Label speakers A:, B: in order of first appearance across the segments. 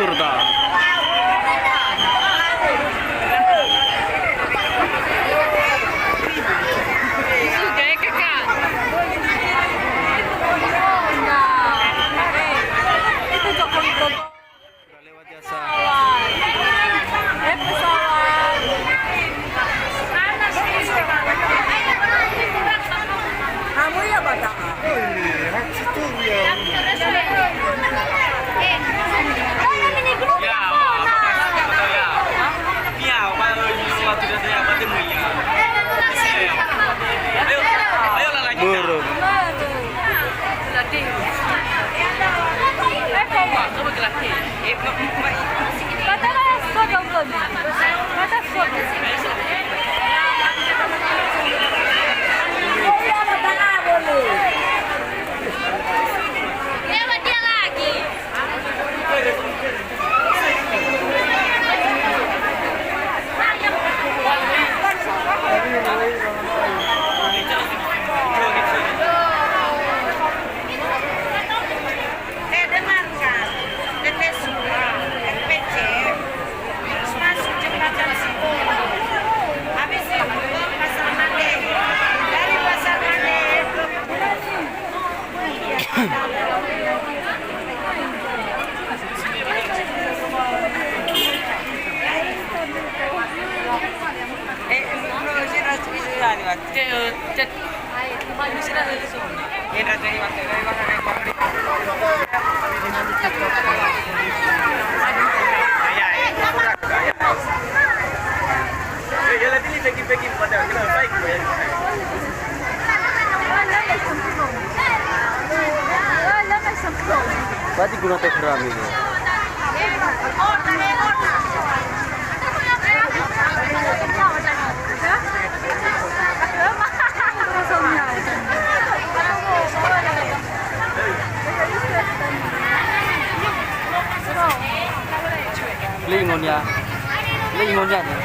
A: hancur dah. Udah lewat jasa.
B: Kamu ya Batak?
A: Burung.
B: Dengarkan, PT Sura, RPC, terus masuk jembatan Sipolo, habis itu Pasar Made, dari Pasar Made
A: Berarti guna terseram ini. Lingonnya nih.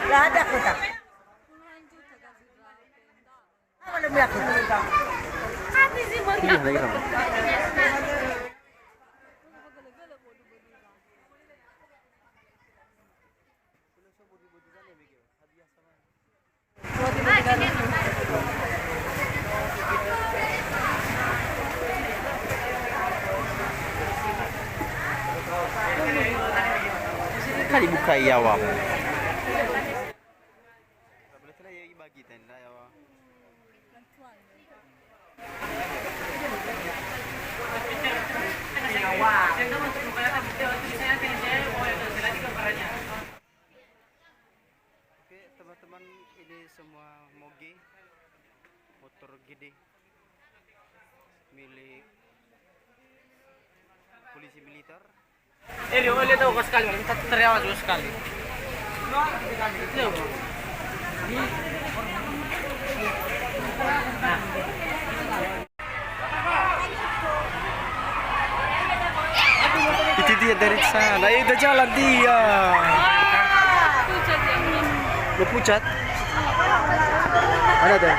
A: Gak ada kota. Mana bilang kota? Iya lagi sama. Kali buka ya wam. semua moge motor gede milik polisi militer.
C: Ini boleh tahu kau sekali, kita teriawas dulu sekali.
A: Itu dia dari sana, itu jalan dia. Lu pucat? Mana tuh?